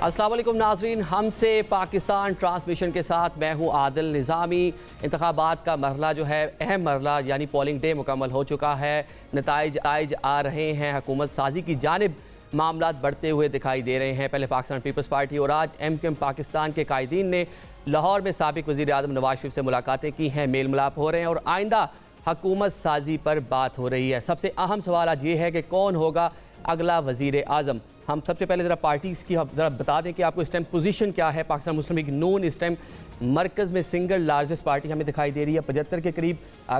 अस्सलाम वालेकुम नाज़रीन, हमसे पाकिस्तान ट्रांसमिशन के साथ मैं हूँ आदिल निज़ामी। इंतखाबात का मरला जो है अहम मरला यानी पोलिंग डे मुकम्मल हो चुका है। नताइज आ रहे हैं, हुकूमत साजी की जानिब मामला बढ़ते हुए दिखाई दे रहे हैं। पहले पाकिस्तान पीपल्स पार्टी और आज MQM पाकिस्तान के कायदीन ने लाहौर में साबिक वज़ीर आज़म नवाज शरीफ से मुलाकातें की हैं, मेल मिलाप हो रहे हैं और आइंदा हुकूमत साजी पर बात हो रही है। सबसे अहम सवाल आज ये है कि कौन होगा अगला वज़ीर आज़म। हम सबसे पहले ज़रा पार्टीज़ की ज़रा बता दें कि आपको इस टाइम पोजीशन क्या है। पाकिस्तान मुस्लिम लीग नून इस टाइम मरकज़ में सिंगल लार्जेस्ट पार्टी हमें दिखाई दे रही है। 75 के करीब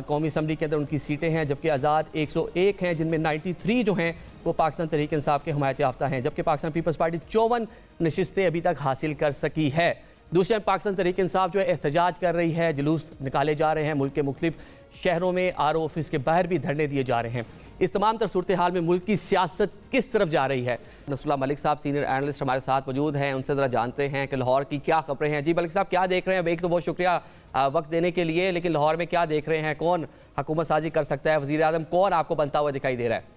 कौमी असम्बली के अंदर उनकी सीटें हैं, जबकि आज़ाद 101 हैं, जिनमें 93 जो हैं वो पाकिस्तान तहरीक इंसाफ के हिमायत याफ्ता हैं, जबकि पाकिस्तान पीपल्स पार्टी 54 नशिस्तें अभी तक हासिल कर सकी है। दूसरे पाकिस्तान तहरीक इंसाफ जो है एहतजाज कर रही है, जुलूस निकाले जा रहे हैं, मुल्क के मुख्तलिफ शहरों में RO ऑफिस के बाहर भी धरने दिए जा रहे हैं। इस तमाम तर सूरत हाल में मुल्क की सियासत किस तरफ जा रही है? नसरुल्लाह मलिक साहब सीनियर एनालिस्ट हमारे साथ मौजूद हैं, उनसे ज़रा जानते हैं कि लाहौर की क्या खबरें हैं। जी मलिक साहब, क्या देख रहे हैं? एक तो बहुत शुक्रिया वक्त देने के लिए, लेकिन लाहौर में क्या देख रहे हैं? कौन हुकूमत साजी कर सकता है? वज़ीर आज़म कौन आपको बनता हुआ दिखाई दे रहा है?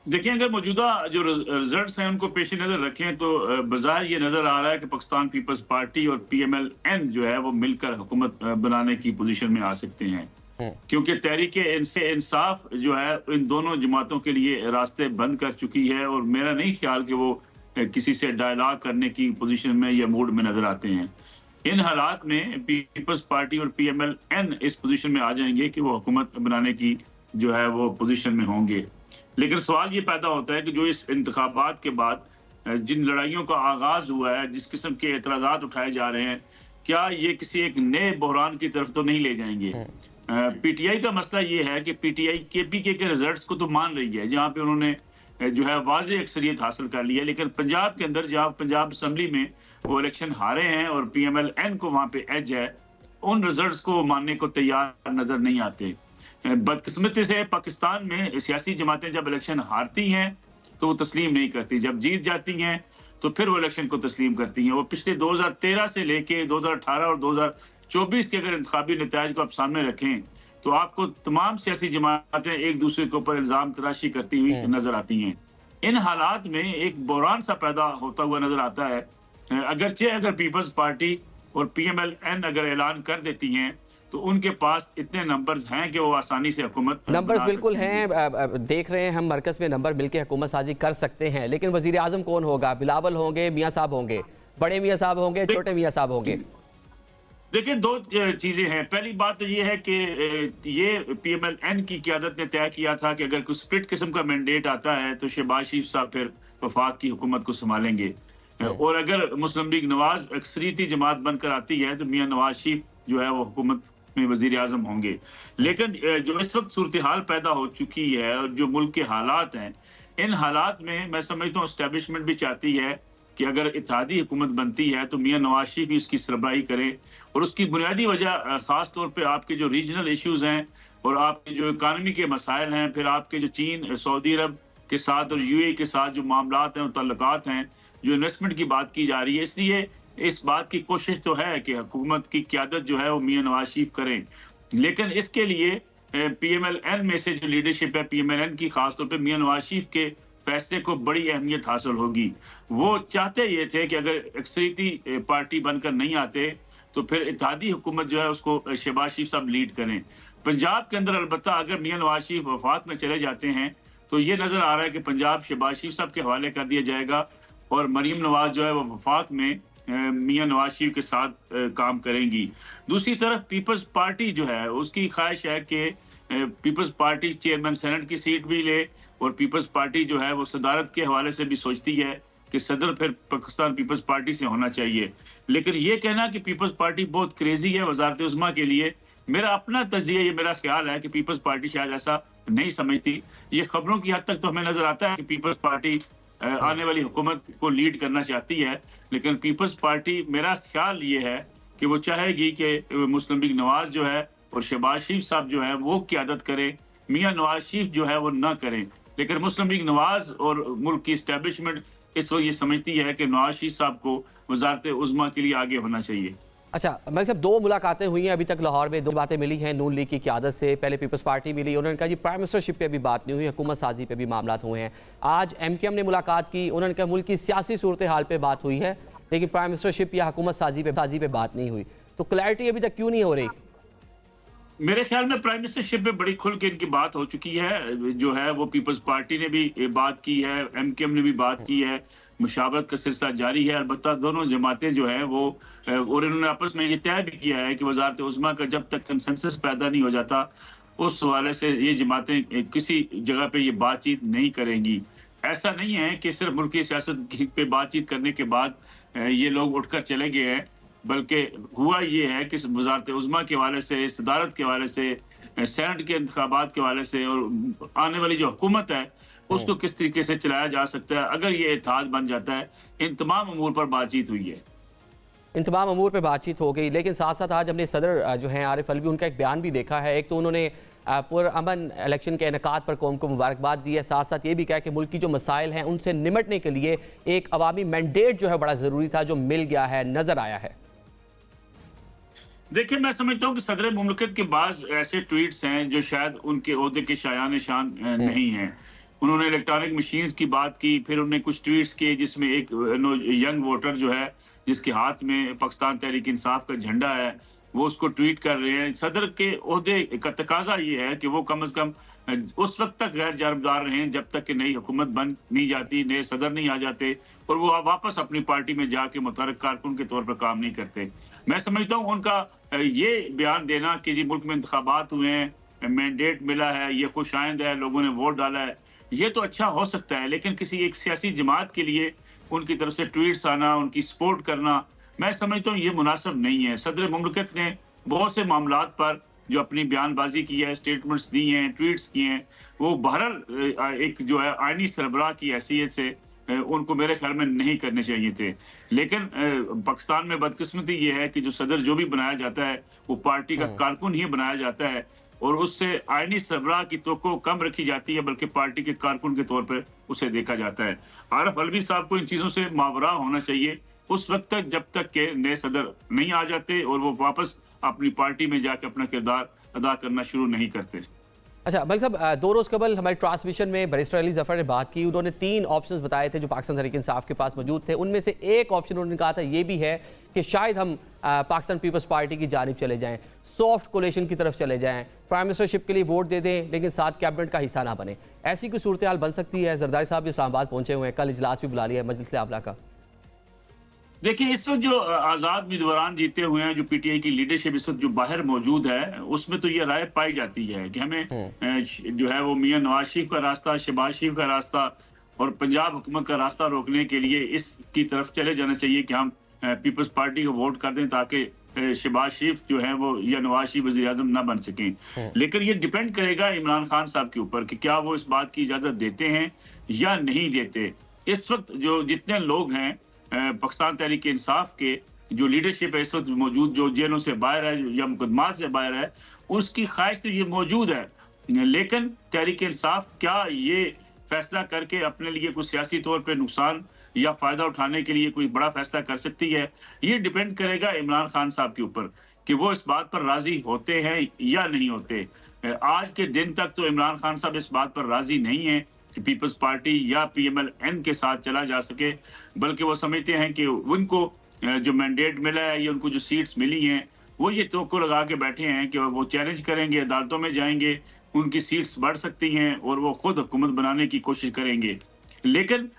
देखिए, अगर मौजूदा जो रिजल्ट्स हैं उनको पेश नज़र रखें तो बाज़ार ये नज़र आ रहा है कि पाकिस्तान पीपल्स पार्टी और PMLN जो है वो मिलकर हुकूमत बनाने की पोजीशन में आ सकते हैं, क्योंकि तहरीक इंसाफ जो है इन दोनों जमातों के लिए रास्ते बंद कर चुकी है और मेरा नहीं ख्याल कि वो किसी से डायलॉग करने की पोजीशन में या मूड में नज़र आते हैं। इन हालात में पीपल्स पार्टी और PMLN इस पोजीशन में आ जाएंगे कि वो हुकूमत बनाने की जो है वो पोजीशन में होंगे। लेकिन सवाल ये पैदा होता है कि जो इस इंतखाबात के बाद जिन लड़ाइयों का आगाज हुआ है, जिस किस्म के एतराज़ात उठाए जा रहे हैं, क्या ये किसी एक नए बहरान की तरफ तो नहीं ले जाएंगे? PTI का मसला ये है कि PTI KPK के रिजल्ट्स को तो मान रही है, जहाँ पे उन्होंने जो है वाज़ेह अक्सरियत हासिल कर ली है, लेकिन पंजाब के अंदर जहाँ पंजाब असम्बली में वो इलेक्शन हारे हैं और PMLN को वहाँ पे एज है, उन रिजल्ट्स को मानने को तैयार नजर नहीं आते। बदकिस्मती से पाकिस्तान में सियासी जमातें जब इलेक्शन हारती हैं तो वो तस्लीम नहीं करती, जब जीत जाती हैं तो फिर वो इलेक्शन को तस्लीम करती हैं। वो पिछले 2013 से लेके 2018 और 2024 के अगर इंतखाबी नतायज को आप सामने रखें तो आपको तमाम सियासी जमातें एक दूसरे के ऊपर इल्जाम तराशी करती हुई नजर आती हैं। इन हालात में एक बहरान सा पैदा होता हुआ नजर आता है। अगर पीपल्स पार्टी और PMLN अगर ऐलान कर देती हैं तो उनके पास इतने नंबर्स हैं कि वो आसानी से हुकूमत नंबर्स बिल्कुल हैं, देख रहे हैं हम मरकज़ में नंबर मिलके हुकूमत साजी कर सकते हैं, लेकिन वज़ीर आज़म कौन होगा? बिलावल होंगे, मियाँ साहब होंगे, बड़े मियाँ साहब होंगे, छोटे मियाँ साहब होंगे? देखिए, दो चीजें हैं। पहली बात तो ये है कि ये PMLN की क़यादत ने तय किया था कि अगर कोई स्प्लिट किस्म का मैंडेट आता है तो शहबाज शरीफ साहब फिर वफाक की हुकूमत को संभालेंगे, और अगर मुस्लिम लीग नवाज अक्सरियती जमात बनकर आती है तो मियाँ नवाज शरीफ जो है वो हुकूमत में वज़ीर आज़म होंगे। लेकिन जो इस वक्त सूरत हाल पैदा हो चुकी है और जो मुल्क के हालात हैं, इन हालात में मैं समझता हूँ एस्टेब्लिशमेंट भी चाहती है कि अगर इत्तेहादी हुकूमत बनती है तो मियाँ नवाज शरीफ भी उसकी सरबराही करें, और उसकी बुनियादी वजह ख़ास तौर पे आपके जो रीजनल इश्यूज़ हैं और आपके जो इकानमी के मसाइल हैं, फिर आपके जो चीन सऊदी अरब के साथ और UAE के साथ जो मामलात हैं और तल्लुकात हैं, जो इन्वेस्टमेंट की बात की जा रही है, इसलिए इस बात की कोशिश तो है कि हुकूमत की क़यादत जो है वो मियाँ नवाज शरीफ करें। लेकिन इसके लिए PMLN में से जो लीडरशिप है PMLN की, खासतौर पे मियाँ नवाज शरीफ के फैसले को बड़ी अहमियत हासिल होगी। वो चाहते ये थे कि अगर अक्सरियती पार्टी बनकर नहीं आते तो फिर इत्तेहादी हुकूमत जो है उसको शहबाज शरीफ साहब लीड करें। पंजाब के अंदर अलबत्ता अगर मियाँ नवाज शरीफ वफात में चले जाते हैं तो ये नजर आ रहा है कि पंजाब शहबाज शरीफ साहब के हवाले कर दिया जाएगा और मरीम नवाज जो है वो वफाक में मियाँ नवाज शरीफ के साथ काम करेंगी। दूसरी तरफ पीपल्स पार्टी जो है उसकी ख्वाहिश है कि पीपल्स पार्टी चेयरमैन सेनेट की सीट भी ले, और पीपल्स पार्टी जो है वो सदारत के हवाले से भी सोचती है कि सदर फिर पाकिस्तान पीपल्स पार्टी से होना चाहिए। लेकिन ये कहना कि पीपल्स पार्टी बहुत क्रेजी है वजारत उज़्मा के लिए, मेरा अपना तज्जिया, ये मेरा ख्याल है कि पीपल्स पार्टी शायद ऐसा नहीं समझती। ये खबरों की हद तक तो हमें नजर आता है कि पीपल्स पार्टी आने वाली हुकूमत को लीड करना चाहती है, लेकिन पीपल्स पार्टी मेरा ख्याल ये है कि वो चाहेगी कि मुस्लिम लीग नवाज जो है और शहबाज शरीफ साहब जो है वो क़यादत करें, मियाँ नवाज शरीफ जो है वो न करें। लेकिन मुस्लिम लीग नवाज और मुल्क की इस्टेब्लिशमेंट इस वक्त ये समझती है कि नवाज शरीफ साहब को वजारत उज़्मा के लिए आगे होना चाहिए। अच्छा, मैं साहब 2 मुलाकातें हुई हैं अभी तक लाहौर में, 2 बातें मिली हैं नून लीग की क़यादत से। पहले पीपल्स पार्टी मिली, उन्होंने कहा जी प्राइम मिनिस्टरशिप पे भी बात नहीं हुई, हुकूमत साजी पे भी मामलात हुए हैं। आज MKM ने मुलाकात की, उन्होंने कहा मुल्क की सियासी सूरत हाल पे बात हुई है, लेकिन प्राइम मिनिस्टरशिप या हुकूमत साजी पे बात नहीं हुई। तो क्लैरिटी अभी तक क्यों नहीं हो रही? मेरे ख्याल में प्राइम मिनिस्टरशिप में बड़ी खुल के इनकी बात हो चुकी है। जो है वो पीपल्स पार्टी ने भी बात की है, MKM ने भी बात की है, मुशावरत का सिलसिला जारी है। अलबत्ता दोनों जमातें जो है वो और इन्होंने आपस में ये तय भी किया है कि वजारत उज़्मा का जब तक कंसेंसस पैदा नहीं हो जाता, उस हवाले से ये जमातें किसी जगह पे ये बातचीत नहीं करेंगी। ऐसा नहीं है कि सिर्फ मुल्क की सियासत पे बातचीत करने के बाद ये लोग उठकर चले गए हैं, बल्कि हुआ ये है कि वजारत उज़्मा के हवाले से, सदारत के हवाले से, सेनेट के इंतखाबात के हवाले से और आने वाली जो हुकूमत है उसको किस तरीके से चलाया जा सकता है, अगर ये इत्तेहाद बन जाता है, इन तमाम अमूर पर बातचीत हुई है। इन तमाम अमूर पर बातचीत हो गई, लेकिन साथ साथ आज हमने सदर जो हैं आरिफ अलवी, उनका एक बयान भी देखा है। एक तो उन्होंने पुरअमन इलेक्शन के इनेकाद पर कौम को मुबारकबाद दी है, साथ साथ ये भी कहा कि मुल्क की जो मसाइल हैं उनसे निमटने के लिए एक अवामी मैंडेट जो है बड़ा ज़रूरी था, जो मिल गया है, नज़र आया है। देखिए, मैं समझता हूँ कि सदर मुमलिकत के बाद ऐसे ट्वीट्स हैं जो शायद उनके ओहदे के शायान शान नहीं हैं। उन्होंने इलेक्ट्रॉनिक मशीन्स की बात की, फिर उन्होंने कुछ ट्वीट्स किए जिसमें एक यंग वोटर जो है जिसके हाथ में पाकिस्तान तहरीक इंसाफ का झंडा है, वो उसको ट्वीट कर रहे हैं। सदर के ओहदे का तकाजा ये है कि वो कम से कम उस वक्त तक गैर जानबदार रहें जब तक कि नई हुकूमत बन नहीं जाती, नए सदर नहीं आ जाते और वो वापस अपनी पार्टी में जाके मुतरक कारकुन के तौर पर काम नहीं करते। मैं समझता हूँ उनका ये बयान देना कि जी मुल्क में इंतखाबात हुए हैं, मैंडेट मिला है, ये खुशाइंद है, लोगों ने वोट डाला है, ये तो अच्छा हो सकता है, लेकिन किसी एक सियासी जमात के लिए उनकी तरफ से ट्वीट्स आना, उनकी सपोर्ट करना, मैं समझता हूँ ये मुनासिब नहीं है। सदर मुमलिकत ने बहुत से मामलात पर जो अपनी बयानबाजी की है, स्टेटमेंट्स दी हैं, ट्वीट्स किए हैं, वो बहरहाल एक जो है आईनी सरबराह की हैसियत से उनको मेरे ख्याल में नहीं करने चाहिए थे। लेकिन पाकिस्तान में बदकिस्मती ये है कि जो सदर जो भी बनाया जाता है वो पार्टी का कारकुन ही बनाया जाता है और उससे आईनी सरबराह की तो कम रखी जाती है, बल्कि पार्टी के कारकुन के तौर पर उसे देखा जाता है। आरिफ अलवी साहब को इन चीज़ों से मावरा होना चाहिए उस वक्त तक जब तक के नए सदर नहीं आ जाते और वो वापस अपनी पार्टी में जाकर अपना किरदार अदा करना शुरू नहीं करते। अच्छा भाई साहब, 2 रोज़ कबल हमारे ट्रांसमिशन में बैरिस्टर अली जफ़र ने बात की। उन्होंने 3 ऑप्शंस बताए थे जो पाकिस्तान तहरीक इंसाफ के पास मौजूद थे। उनमें से एक ऑप्शन उन्होंने कहा था ये भी है कि शायद हम पाकिस्तान पीपल्स पार्टी की जानिब चले जाएं, सॉफ्ट कोलेशन की तरफ चले जाएं, प्राइम मिनिस्टरशिप के लिए वोट दे दें लेकिन साथ कैबिनेट का हिस्सा ना बने। ऐसी कोई सूरत हाल बन सकती है? जरदारी साहब भी इस्लामाबाद पहुंचे हुए हैं, कल इजलास भी बुला लिया है मजलिस आमला का। देखिए, इस वक्त जो आज़ाद उम्मीदवार जीते हुए हैं, जो PTI की लीडरशिप इस वक्त जो बाहर मौजूद है, उसमें तो ये राय पाई जाती है कि हमें जो है वो मियां नवाज शरीफ का रास्ता, शहबाज शरीफ का रास्ता और पंजाब हुकूमत का रास्ता रोकने के लिए इसकी तरफ चले जाना चाहिए कि हम पीपल्स पार्टी को वोट कर दें ताकि शहबाज शरीफ जो है वो या नवाज शरीफ वज़ीर आज़म ना बन सकें। लेकिन ये डिपेंड करेगा इमरान खान साहब के ऊपर कि क्या वो इस बात की इजाज़त देते हैं या नहीं देते। इस वक्त जो जितने लोग हैं पाकिस्तान तहरीक इंसाफ के जो लीडरशिप है इस वक्त मौजूद, जो जेलों से बाहर है या मुकदमात से बाहर है, उसकी ख्वाहिश तो ये मौजूद है, लेकिन तहरीक इंसाफ क्या ये फैसला करके अपने लिए कुछ सियासी तौर पे नुकसान या फायदा उठाने के लिए कोई बड़ा फैसला कर सकती है? ये डिपेंड करेगा इमरान खान साहब के ऊपर कि वो इस बात पर राजी होते हैं या नहीं होते। आज के दिन तक तो इमरान खान साहब इस बात पर राजी नहीं है कि पीपल्स पार्टी या PMLN के साथ चला जा सके, बल्कि वो समझते हैं कि उनको जो मैंडेट मिला है या उनको जो सीट्स मिली हैं वो ये तवक्को लगा के बैठे हैं कि वो चैलेंज करेंगे, अदालतों में जाएंगे, उनकी सीट्स बढ़ सकती हैं और वो खुद हुकूमत बनाने की कोशिश करेंगे। लेकिन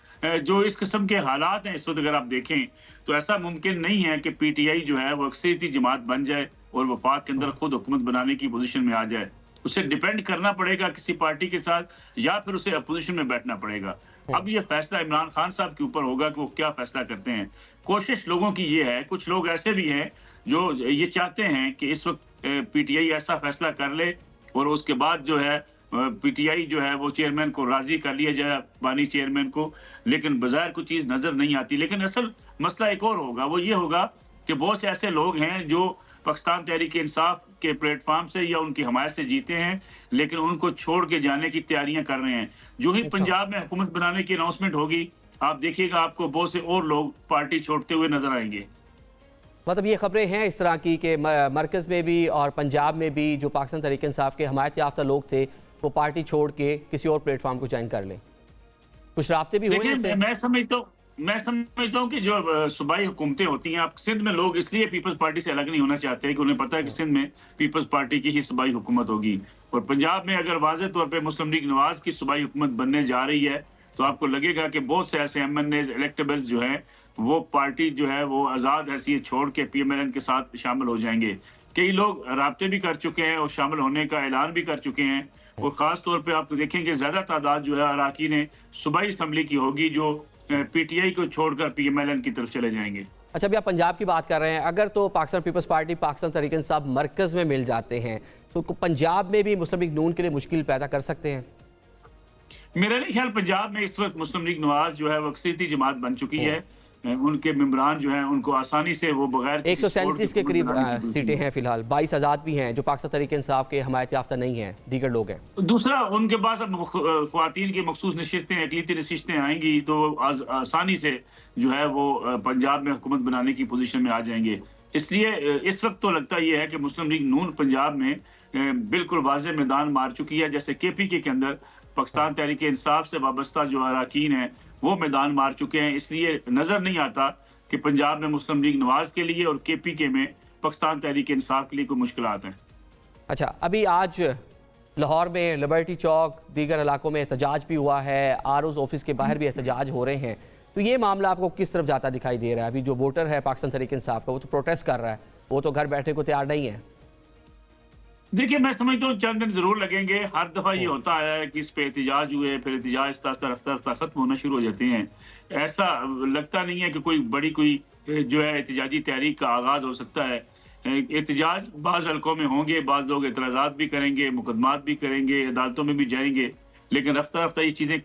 जो इस किस्म के हालात हैं इस वक्त अगर आप देखें तो ऐसा मुमकिन नहीं है कि PTI जो है वो अक्सरियती जमात बन जाए और वफाक के अंदर खुद हुकूमत बनाने की पोजीशन में आ जाए। उसे डिपेंड करना पड़ेगा किसी पार्टी के साथ या फिर उसे अपोजिशन में बैठना पड़ेगा। अब ये फैसला इमरान खान साहब के ऊपर होगा कि वो क्या फैसला करते हैं। कोशिश लोगों की ये है, कुछ लोग ऐसे भी हैं जो ये चाहते हैं कि इस वक्त PTI ऐसा फैसला कर ले और उसके बाद जो है PTI जो है वो चेयरमैन को राजी कर लिया जाए, बानी चेयरमैन को, लेकिन बाज़ाहिर कोई चीज़ नजर नहीं आती। लेकिन असल मसला एक और होगा, वो ये होगा कि बहुत से ऐसे लोग हैं जो पाकिस्तान तहरीक इंसाफ के प्लेटफॉर्म से या उनकी हमायत से जीते हैं, लेकिन उनको छोड़ के जाने की तैयारियां कर रहे हैं। जो ही पंजाब में हुकूमत बनाने की अनाउंसमेंट होगी, आप देखिएगा आपको बहुत से और लोग पार्टी छोड़ते हुए नजर आएंगे। मतलब ये खबरें हैं इस तरह की कि मरकज़ में भी और पंजाब में भी जो पाकिस्तान तहरीक इंसाफ के हमायत याफ्ता लोग थे वो पार्टी छोड़ के किसी और प्लेटफॉर्म को ज्वाइन कर लें। कुछ राब्ते भी हुए देखिए, ऐसे? मैं समझता हूँ कि जो सूबाई हुकूमतें होती हैं, आप सिंध में लोग इसलिए पीपल्स पार्टी से अलग नहीं होना चाहते हैं कि उन्हें पता है कि सिंध में पीपल्स पार्टी की ही सूबाई हुकूमत होगी। और पंजाब में अगर वाज़ेह तौर पे मुस्लिम लीग नवाज की सूबाई हुकूमत बनने जा रही है, तो आपको लगेगा कि बहुत से ऐसे एमएनएज इलेक्टेबल्स जो हैं, वो पार्टी जो है वो आज़ाद हैसियत छोड़ के पीएमएलएन के साथ शामिल हो जाएंगे। कई लोग राब्ते भी कर चुके हैं और शामिल होने का ऐलान भी कर चुके हैं। और ख़ास तौर पे आप देखेंगे ज़्यादा तादाद जो है अराकीन सूबाई असम्बली की होगी जो पीटीआई को छोड़कर पीएमएलएन की तरफ चले जाएंगे। अच्छा, अभी आप पंजाब की बात कर रहे हैं, अगर तो पाकिस्तान पीपल्स पार्टी पाकिस्तान तहरीक इंसाफ मरकज़ में मिल जाते हैं तो पंजाब में भी मुस्लिम लीग नून के लिए मुश्किल पैदा कर सकते हैं? मेरा नहीं ख्याल, पंजाब में इस वक्त मुस्लिम लीग नवाज जो है वो अक्सरियती जमात बन चुकी है। उनके मेंबरान जो हैं उनको आसानी से वो बगैर 137 के करीब सीटें हैं फिलहाल, 22 आज़ाद भी हैं जो पाकिस्तान तहरीक इंसाफ के हमायत याफ्ता नहीं हैं, दीगर लोग हैं। दूसरा, उनके पास अब ख्वातीन की मखसूस नशिस्तें, अक़लीती नशिस्तें आएंगी तो आसानी से जो है वो पंजाब में हुकूमत बनाने की पोजीशन में आ जाएंगे। इसलिए इस वक्त तो लगता यह है कि मुस्लिम लीग नून पंजाब में बिल्कुल वाज़ेह मैदान मार चुकी है। जैसे केपीके के अंदर पाकिस्तान तहरीक इंसाफ से वाबस्ता जो अरकान हैं वो मैदान मार चुके हैं। इसलिए नजर नहीं आता कि पंजाब में मुस्लिम लीग नवाज के लिए और केपीके में पाकिस्तान तहरीक इंसाफ के लिए कोई मुश्किलात हैं। अच्छा, अभी आज लाहौर में लिबर्टी चौक दीगर इलाकों में एहतजाज भी हुआ है, आरओज़ ऑफिस के बाहर भी एहतजाज हो रहे हैं, तो ये मामला आपको किस तरफ जाता दिखाई दे रहा है? अभी जो वोटर है पाकिस्तान तहरीक इंसाफ का वो तो प्रोटेस्ट कर रहा है, वो तो घर बैठने को तैयार नहीं है। देखिए, मैं समझता हूँ चंद दिन जरूर लगेंगे। हर दफा ये होता आया है कि इस पे एहतजाज हुए, फिर एहतजाज रफ्ता खत्म होना शुरू हो जाते हैं। ऐसा लगता नहीं है कि कोई जो है एहतजाजी तहरीक का आगाज हो सकता है। एहतजाज बाज़ हल्कों में होंगे, बाज़ लोग एतराज़ात भी करेंगे, मुकदमात भी करेंगे, अदालतों में भी जाएंगे, लेकिन रफ्ता रफ्ता ये चीज़ें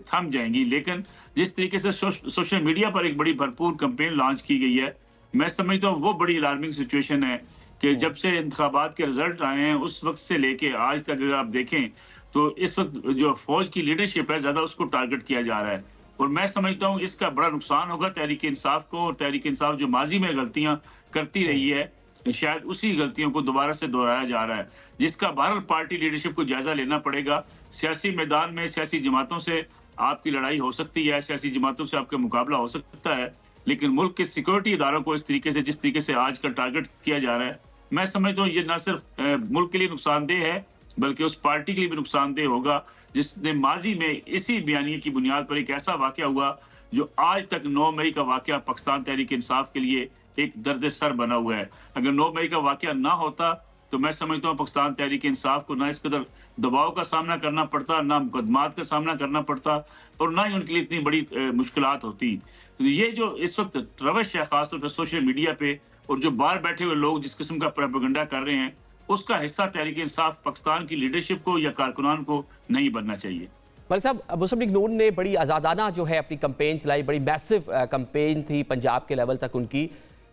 थम जाएंगी। लेकिन जिस तरीके से सोशल मीडिया पर एक बड़ी भरपूर कंपेन लॉन्च की गई है, मैं समझता हूँ वो बड़ी अलार्मिंग सिचुएशन है कि जब से इंतखाबात के रिजल्ट आए हैं उस वक्त से लेके आज तक अगर आप देखें तो इस वक्त जो फौज की लीडरशिप है ज्यादा उसको टारगेट किया जा रहा है। और मैं समझता हूँ इसका बड़ा नुकसान होगा तहरीक इंसाफ को। और तहरीक इंसाफ जो माजी में गलतियां करती रही है, शायद उसी गलतियों को दोबारा से दोहराया जा रहा है, जिसका बहरहाल पार्टी लीडरशिप को जायजा लेना पड़ेगा। सियासी मैदान में सियासी जमातों से आपकी लड़ाई हो सकती है, सियासी जमातों से आपका मुकाबला हो सकता है, लेकिन मुल्क के सिक्योरिटी इदारों को इस तरीके से जिस तरीके से आजकल टारगेट किया जा रहा है, मैं समझता हूँ ये न सिर्फ मुल्क के लिए नुकसानदेह है बल्कि उस पार्टी के लिए भी नुकसानदेह होगा जिसने माजी में इसी बयानिए की बुनियाद पर एक ऐसा वाकया हुआ जो आज तक 9 मई का वाकया पाकिस्तान तहरीक इंसाफ के लिए एक दर्द सर बना हुआ है। अगर 9 मई का वाकया ना होता तो मैं समझता हूँ पाकिस्तान तहरीक इंसाफ को ना इस कदर दबाव का सामना करना पड़ता, ना मुकदमात का सामना करना पड़ता और ना ही उनके लिए इतनी बड़ी मुश्किलात होती। तो ये जो इस वक्त रवश है खासतौर पर सोशल मीडिया पे और जो बाहर बैठे हुए लोग जिस किस्म का प्रोपेगेंडा कर रहे हैं, उसका हिस्सा तहरीक इंसाफ पाकिस्तान की लीडरशिप को या कारकुनान को नहीं बनना चाहिए। मलिक साहब, मुस्लिम लीग नून ने बड़ी आज़ादाना जो है अपनी कंपेन चलाई, बड़ी मैसिव कंपेन थी पंजाब के लेवल तक उनकी,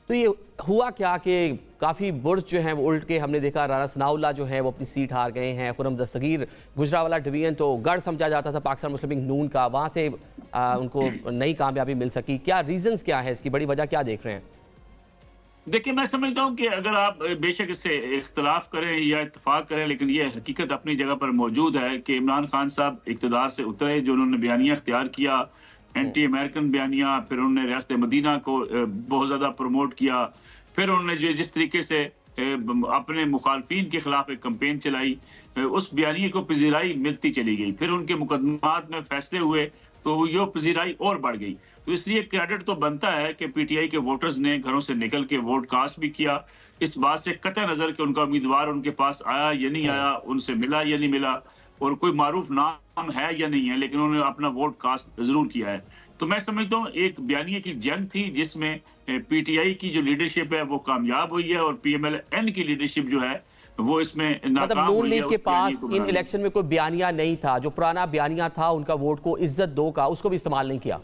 तो ये हुआ क्या कि काफ़ी बुर्ज जो हैं वो उल्ट के हमने देखा, राना सनाउल्लाह जो है वो अपनी सीट हार गए हैं, खुर्रम दस्तगीर गुजरावाला डिवीजन तो गढ़ समझा जाता था पाकिस्तान मुस्लिम लीग नून का, वहाँ से उनको नई कामयाबी मिल सकी। क्या रीजंस क्या है इसकी, बड़ी वजह क्या देख रहे हैं? देखिए, मैं समझता हूँ कि अगर आप बेशक इससे इख्तलाफ करें या इत्तेफाक करें, लेकिन ये हकीकत अपनी जगह पर मौजूद है कि इमरान खान साहब इक़्तिदार से उतरे, जो उन्होंने बयानिया अख्तियार किया, एंटी अमेरिकन बयानिया, फिर उन्होंने रियासत मदीना को बहुत ज़्यादा प्रमोट किया, फिर उन्होंने जो जिस तरीके से अपने मुखालफिन के खिलाफ एक कंपेन चलाई, उस बयानिए को पजीराई मिलती चली गई। फिर उनके मुकदमात में फैसले हुए तो ये पजीराई और बढ़ गई। तो इसलिए क्रेडिट तो बनता है कि पीटीआई के वोटर्स ने घरों से निकल के वोट कास्ट भी किया, इस बात से कतई नजर कि उनका उम्मीदवार उनके पास आया या नहीं आया, उनसे मिला या नहीं मिला, और कोई मारूफ नाम है या नहीं है, लेकिन उन्होंने अपना वोट कास्ट जरूर किया है। तो मैं समझता हूँ एक बयानिए की जंग थी जिसमें पीटीआई की जो लीडरशिप है वो कामयाब हुई है और पीएमएल-एन की लीडरशिप जो है वो इसमें मतलब नून लीग के पास इन इलेक्शन में कोई बयानिया नहीं था, जो पुराना बयानिया था उनका वोट को इज्जत दो का, उसको भी इस्तेमाल नहीं किया,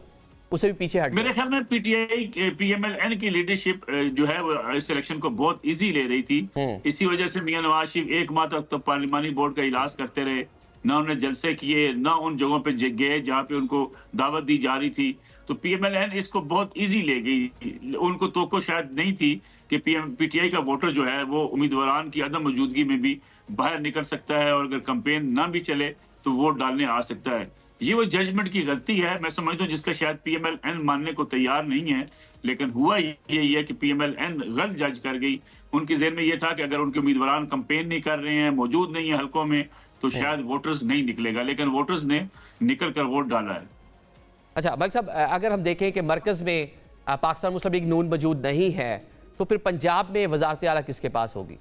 उसे भी पीछे हट। मेरे ख्याल में पीटीआई पीएमएल-एन की लीडरशिप जो है वो इस इलेक्शन को बहुत इजी ले रही थी। इसी वजह से मियां नवाज शरीफ 1 माह तक तो पार्लिमानी बोर्ड का इलाज करते रहे, ना उन्होंने जलसे किए, ना उन जगहों पे गए जहाँ पे उनको दावत दी जा रही थी। तो पीएमएल-एन इसको बहुत इजी ले गई, उनको तो शायद नहीं थी कि पीटीआई का वोटर जो है वो उम्मीदवारान की अदम मौजूदगी में भी बाहर निकल सकता है और अगर कैंपेन ना भी चले तो वोट डालने आ सकता है। ये वो जजमेंट की गलती है, मैं समझता हूँ, जिसका शायद पीएमएल-एन मानने को तैयार नहीं है। लेकिन हुआ यही है कि पीएमएल-एन गलत जज कर गई। उनके ज़हन में ये था कि अगर उनके उम्मीदवार कैंपेन नहीं कर रहे हैं, मौजूद नहीं है हलकों में, तो शायद वोटर्स नहीं निकलेगा, लेकिन वोटर्स ने निकल कर वोट डाला है। अच्छा मलिक साहब, अगर हम देखें कि मरकज़ में पाकिस्तान मुस्लिम लीग नून मौजूद नहीं है, तो फिर पंजाब में वज़ारत आला किसके पास होगी?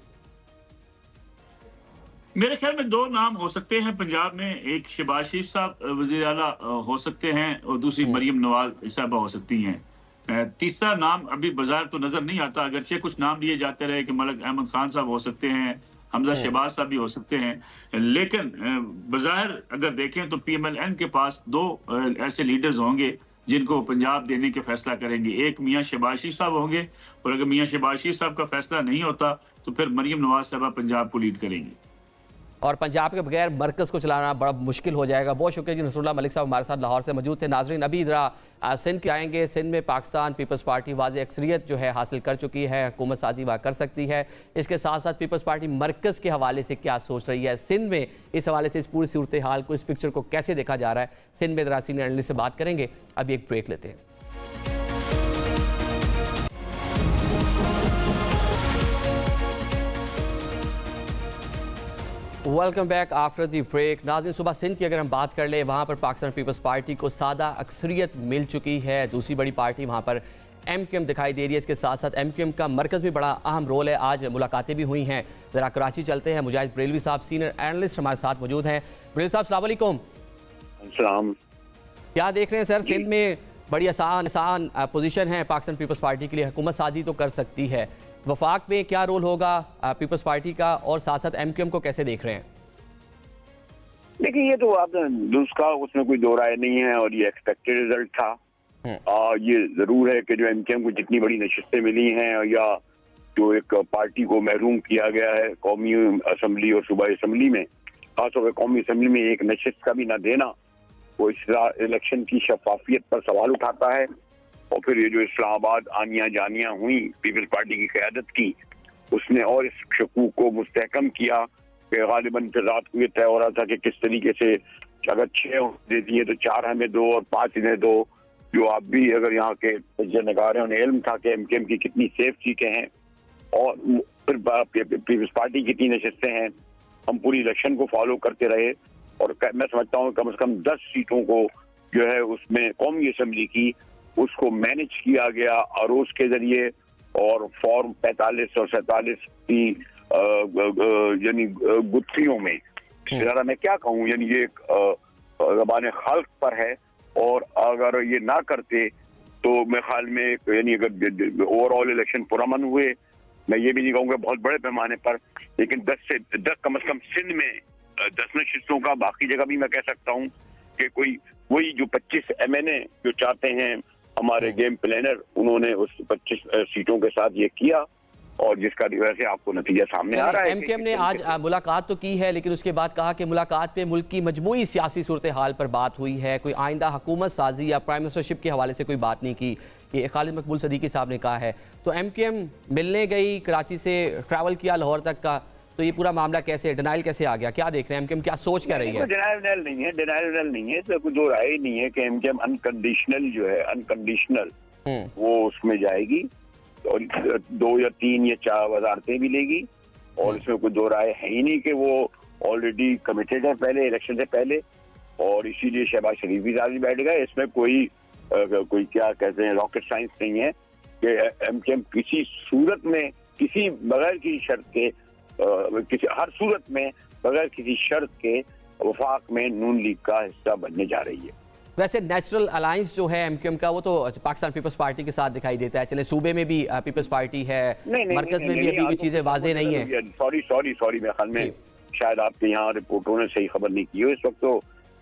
मेरे ख्याल में दो नाम हो सकते हैं पंजाब में, एक शहबाज शरीफ साहब वज़ीर आला हो सकते हैं और दूसरी मरियम नवाज साहबा हो सकती हैं। तीसरा नाम अभी बाजार तो नजर नहीं आता, अगरचे कुछ नाम लिए जाते रहे कि मलिक अहमद खान साहब हो सकते हैं, हमजा शहबाज साहब भी हो सकते हैं, लेकिन बाजार अगर देखें तो पीएमएल-एन के पास दो ऐसे लीडर्स होंगे जिनको पंजाब देने के फैसला करेंगे। एक मियां शहबाज शरीफ साहब होंगे और अगर मियां शहबाज शरीफ साहब का फैसला नहीं होता तो फिर मरियम नवाज साहबा पंजाब को लीड करेंगी और पंजाब के बगैर मरकज़ को चलाना बड़ा मुश्किल हो जाएगा। बहुत शुक्रिया जी नसरुल्लाह मलिक साहब हमारे साथ लाहौर से मौजूद थे। नाजरीन, अभी इधर सिंध के आएंगे। सिंध में पाकिस्तान पीपल्स पार्टी वाज़ेह अक्सरियत जो है हासिल कर चुकी है, हुकूमत साजी वहाँ कर सकती है। इसके साथ साथ पीपल्स पार्टी मरकज़ के हवाले से क्या सोच रही है, सिंध में इस हवाले से इस पूरी सूरत हाल को, इस पिक्चर को कैसे देखा जा रहा है, सिंध में इधर सीनियर एनालिस्ट से बात करेंगे। अभी एक ब्रेक लेते हैं। Welcome back after the break. नाज़रीन, सुबह सिंध की अगर हम बात कर ले, वहाँ पर पाकिस्तान पीपल्स पार्टी को सादा अक्सरियत मिल चुकी है। दूसरी बड़ी पार्टी वहाँ पर एमक्यूएम दिखाई दे रही है। इसके साथ साथ एमक्यूएम का मरकज़ भी बड़ा अहम रोल है। आज मुलाकातें भी हुई हैं। ज़रा कराची चलते हैं। मुजाहिद बरेलवी साहब सीनियर एनालिस्ट हमारे साथ मौजूद हैं। बरेलवी साहब अस्सलाम वालेकुम। अस्सलाम। क्या देख रहे हैं सर, सिंध में बड़ी आसान पोजीशन है पाकिस्तान पीपल्स पार्टी के लिए, हुकूमत साजी तो कर सकती है, वफाक में क्या रोल होगा पीपल्स पार्टी का, और साथ साथ एमक्यूएम को कैसे देख रहे हैं? देखिए, ये तो आपने उसका उसमें कोई दो राय नहीं है और ये एक्सपेक्टेड रिजल्ट था। ये जरूर है कि जो एमक्यूएम को जितनी बड़ी नशिस्तें मिली हैं या जो एक पार्टी को महरूम किया गया है कौमी असम्बली और सूबाई असम्बली में, खासतौर पर कौमी असम्बली में एक नशिस्त का भी ना देना, वो इस इलेक्शन की शफाफियत पर सवाल उठाता है। और फिर ये जो इस्लामाबाद आनियां जानियां हुई पीपल्स पार्टी की क़यादत की, उसने और इस शकूक को मुस्तहकम किया कि गालिबन फिर रात को ये तय हो रहा था कि किस तरीके से अगर 6 देती है तो 4 हमें दो और 5 इन्हें दो। जो आप भी अगर यहाँ के जनगार हैं उन्हें इल्म था कि एमक्यूएम की कितनी सेफ सीटें हैं और फिर पीपल्स पार्टी की कितनी नशिस्तें हैं। हम पूरी इलेक्शन को फॉलो करते रहे और मैं समझता हूँ कम से कम 10 सीटों को जो है उसमें कौमी असम्बली की उसको मैनेज किया गया अरोज के जरिए और फॉर्म 45 और 47 की यानी गुत्थियों में। ज़रा मैं क्या कहूँ, यानी ये ज़बान खल्क पर है और अगर ये ना करते तो मेरे ख्याल में यानी अगर ओवरऑल इलेक्शन पुरअमन हुए, मैं ये भी नहीं कहूँगा बहुत बड़े पैमाने पर, लेकिन 10 कम से कम सिंध में 10 नशिस्तों का, बाकी जगह भी मैं कह सकता हूँ कि कोई वही जो 25 MNA जो चाहते हैं हमारे गेम प्लानर, उन्होंने उस 25 सीटों के साथ ये किया और जिसका वजह से आपको नतीजा सामने आ रहा है। एमक्यूएम ने आज मुलाकात तो की है, लेकिन उसके बाद कहा कि मुलाकात पे मुल्क की मजमूई सियासी सूरत हाल पर बात हुई है, कोई आइंदा हुकूमत साजी या प्राइम मिनिस्टरशिप के हवाले से कोई बात नहीं की। ये खालिद मकबूल सदीकी साहब ने कहा है। तो एमक्यूएम मिलने गई, कराची से ट्रैवल किया लाहौर तक का, तो ये पूरा मामला कैसे, डिनाइल कैसे आ गया, क्या देख रहे हैं एमक्यूएम, क्या सोच क्या रही है? डिनाइल नहीं है, तो कोई दो राय ही नहीं है कि एमक्यूएम अनकंडीशनल जो है, अनकंडीशनल वो उसमें जाएगी और 2 या 3 या 4 वजारतें भी लेगी और इसमें कोई दो राय है ही नहीं कि वो ऑलरेडी कमिटेड है पहले इलेक्शन से पहले, और इसीलिए शहबाज शरीफ भी साथ बैठ गए। इसमें कोई क्या कहते हैं रॉकेट साइंस नहीं है कि एमक्यूएम किसी सूरत में, किसी बगैर किसी शर्त के, किसी हर सूरत में बगैर किसी शर्त के वफाक में नून लीग का हिस्सा बनने जा रही है। वैसे नेचुरल अलायंस जो है एमक्यूएम का, वो तो पाकिस्तान पीपल्स पार्टी के साथ दिखाई देता है। चले सूबे में भी पीपल्स पार्टी है, मरकज में भी अभी कुछ चीजें वाजे नहीं है। सॉरी मेरे ख्याल में शायद आपके यहाँ रिपोर्टरों ने सही खबर नहीं की हो। इस वक्त तो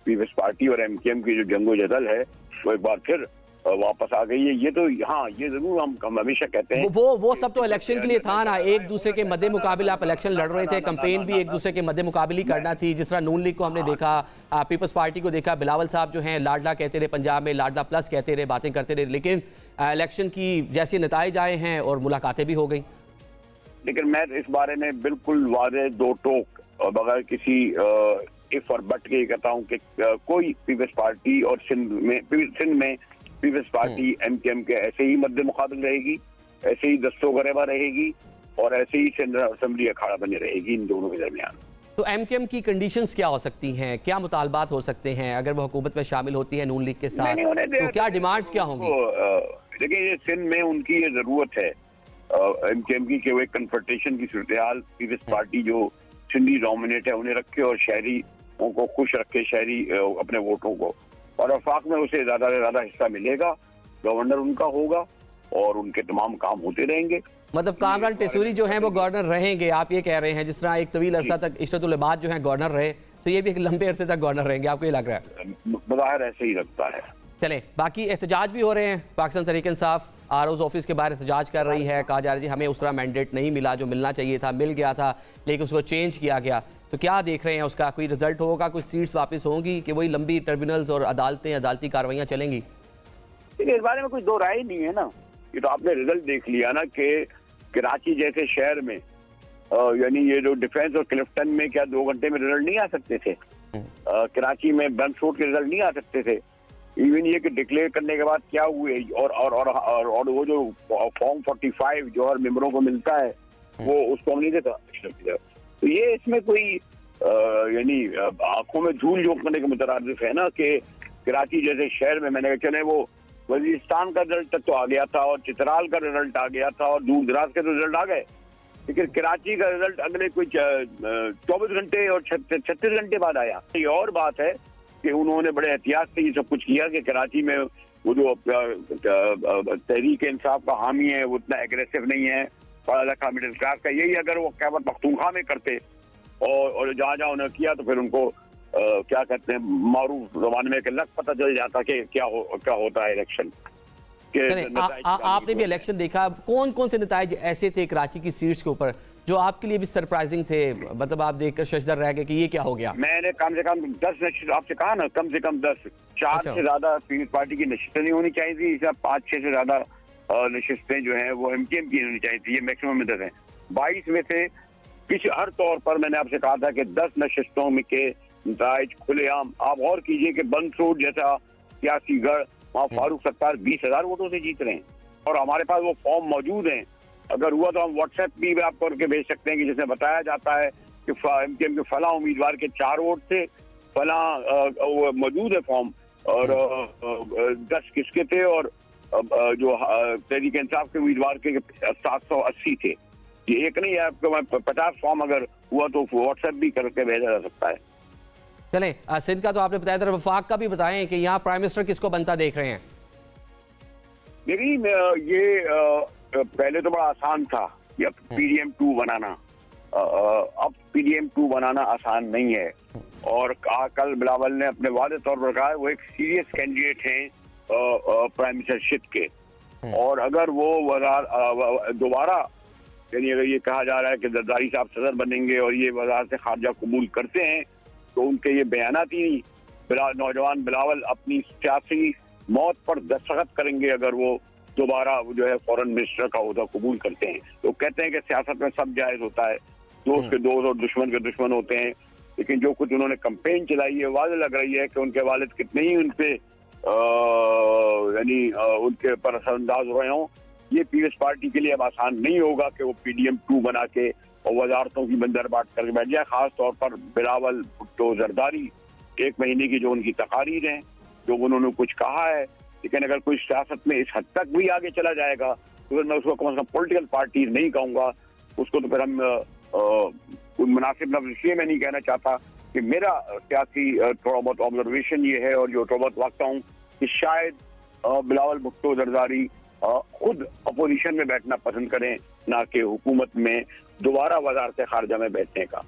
पीपल्स पार्टी और एमक्यूएम की जो जंगो-जदल है वो एक बार फिर वापस आ गई है। ये तो हाँ, ये जरूर हम हमेशा कहते हैं वो सब तो इलेक्शन के लिए था ना, एक दूसरे के मद्दे मुकाबले आप इलेक्शन लड़ रहे थे, कैंपेन भी एक दूसरे के मद्दे मुकाबले करना थी। जिस तरह नून लीग को हमने देखा, पीपल्स पार्टी को देखा, बिलावल साहब जो हैं लाडला कहते रहे, पंजाब में लाडला प्लस कहते रहे, बातें करते रहे, लेकिन इलेक्शन की जैसे नताइज आए हैं और मुलाकातें भी हो गई। लेकिन मैं इस बारे में बिल्कुल वादे दो टोक और बगैर किसी इफ और बट के कहता हूँ कि कोई पीपल्स पार्टी और सिंध में पीपल्स पार्टी एमकेएम के ऐसे ही मद्दे मुकाबल रहेगी, ऐसे ही दस्तों गरेबा रहेगी और ऐसे ही सेंट्रल असेंबली अखाड़ा बनी रहेगी इन दोनों के दरमियान। तो एमकेएम की कंडीशंस क्या हो सकती हैं, क्या मुतालबात हो सकते हैं अगर वो हुकूमत में शामिल होती है नून लीग के साथ? तो क्या डिमांड्स क्या होंगी? देखिए ये सिंध में उनकी ये जरूरत है एमकेएम की कि वो एक कन्फ्रंटेशन की सूरत हाल पीपल्स पार्टी जो सिंधी डोमिनेट है उन्हें रखे और शहरियों को खुश रखे, शहरी अपने वोटों को, और वफाक में उसे ज्यादा से ज्यादा हिस्सा मिलेगा, गवर्नर उनका होगा और उनके तमाम काम होते रहेंगे। मतलब कामरान टेसूरी जो है वो गवर्नर रहेंगे, आप ये कह रहे हैं? जिस तरह एक तवील अरसा तक इशरतुल इबाद जो है गवर्नर रहे, तो ये भी एक लंबे अरसे तक गवर्नर रहेंगे, आपको ये लग रहा है? बज़ाहिर ऐसे ही लगता है। चलें, बाकी एहतजाज भी हो रहे हैं। पाकिस्तान तहरीक इंसाफ आरओज़ ऑफिस के बाहर एहतजाज कर रही है, कहा जा रहा है जी हमें उस तरह मैंडेट नहीं मिला, जो मिलना चाहिए था मिल गया था लेकिन उसको चेंज किया गया। तो क्या देख रहे हैं उसका कोई रिजल्ट होगा, कुछ सीट्स वापस होंगी कि वही लंबी ट्रिब्यूनल्स और अदालती कार्रवाइयाँ चलेंगी? इस बारे में कुछ दो राय नहीं है ना। ये तो आपने रिजल्ट देख लिया ना कि कराची जैसे शहर में यानी ये जो डिफेंस और क्लिफ्टन में क्या 2 घंटे में रिजल्ट नहीं आ सकते थे? कराची में ब्रंटफोर्ड के रिजल्ट नहीं आ सकते थे? इवन ये कि डिक्लेयर करने के बाद क्या हुए और वो जो फॉर्म 45 जो हर मेंबरों को मिलता है वो उसको हम नहीं देता। तो ये इसमें कोई यानी आंखों में धूल झोंकने के मुतरादिफ है ना कि कराची जैसे शहर में मैंने कहा चले वो वजीरिस्तान का रिजल्ट तक तो आ गया था और चित्राल का रिजल्ट आ गया था और दूर दराज के रिजल्ट आ गए, लेकिन कराची का रिजल्ट अगले कोई 24 घंटे और 36 घंटे बाद आया। ये और बात है कि उन्होंने बड़े एहतियात से ये सब कुछ किया कि कराची में वो जो तहरीक इंसाफ का हामी है वो उतना एग्रेसिव नहीं है, पढ़ा लिखा मिडिल क्लास का। यही अगर वो खैबर पख्तूनख्वा में करते और जहाँ जहाँ उन्होंने किया तो फिर उनको क्या कहते हैं मारूफ जबान में लग पता चल जाता कि क्या होता है इलेक्शन के। आपने भी इलेक्शन देखा, कौन कौन से नताइज ऐसे थे कराची की सीट्स के ऊपर जो आपके लिए भी सरप्राइजिंग थे, मतलब आप देखकर शशदर रह गए कि ये क्या हो गया? मैंने कम से कम 10 नशिस्त आपसे कहा ना, कम से कम 10, 4 से ज्यादा पीपल्स पार्टी की नशिस्तें नहीं होनी चाहिए थी, 5-6 से ज्यादा नशिस्तें जो हैं वो एमकेएम की होनी चाहिए थी, ये मैक्सिमम में 10 हैं। 22 में से किसी हर तौर पर मैंने आपसे कहा था कि 10 नशिस्तों में के नताइज खुलेआम आप गौर कीजिए कि बंसरोड जैसा सियासी गढ़ वहाँ फारूक सत्तार 20,000 वोटों से जीत रहे हैं और हमारे पास वो फॉर्म मौजूद हैं। अगर हुआ तो हम व्हाट्सएप भी आप करके भेज सकते हैं कि जिसमें बताया जाता है कि एमकेएम के फला उम्मीदवार के 4 वोट थे, फला मौजूद है फॉर्म और 10 किसके थे और जो तहरीक इंसाफ के उम्मीदवार के 780 थे। ये एक नहीं है, आपको 50 फॉर्म अगर हुआ तो व्हाट्सएप भी करके भेजा जा सकता है। चलें, सिंध का तो आपने बताया था, वफाक का भी बताएं कि यहाँ प्राइम मिनिस्टर किसको बनता देख रहे हैं? देखिए ये पहले तो बड़ा आसान था कि पीडीएम 2 बनाना, अब पीडीएम 2 बनाना आसान नहीं है और कल बिलावल ने अपने वादे तौर पर कहा वो एक सीरियस कैंडिडेट हैं प्राइम मिनिस्टरशिप के, और अगर वो दोबारा यानी अगर ये कहा जा रहा है कि जरदारी साहब सदर बनेंगे और ये वज़ारत खारजा कबूल करते हैं तो उनके ये बयानात ही नौजवान बिलावल अपनी सियासी मौत पर दस्तखत करेंगे अगर वो दोबारा जो है फॉरेन मिनिस्टर का ओहदा कबूल करते हैं। तो कहते हैं कि सियासत में सब जायज होता है, दोस्त के दोस्त और दुश्मन के दुश्मन होते हैं, लेकिन जो कुछ उन्होंने कैंपेन चलाई है वाज़ेह लग रही है कि उनके वालिद कितने ही उनपे यानी उनके पर असरअंदाज हुए हों। ये पीपल्स पार्टी के लिए अब आसान नहीं होगा कि वो पीडीएम 2 बना के और वजारतों की बंदर बाट करके बैठ जाए, खास तौर पर बिलावल भुट्टो जरदारी 1 महीने की जो उनकी तकारीर हैं, जो उन्होंने कुछ कहा है, लेकिन अगर कोई सियासत में इस हद तक भी आगे चला जाएगा तो फिर मैं उसको कम से कम पॉलिटिकल पार्टी नहीं कहूँगा, उसको तो फिर हम मुनासिब लफ्ज़ इसलिए मैं नहीं कहना चाहता कि मेरा सियासी थोड़ा बहुत ऑब्जर्वेशन ये है और जो थोड़ा बहुत वाकता हूँ कि शायद बिलावल भुट्टो जरदारी खुद अपोजिशन में बैठना पसंद करें ना कि हुकूमत में दोबारा वज़ारत खारजा में बैठने का।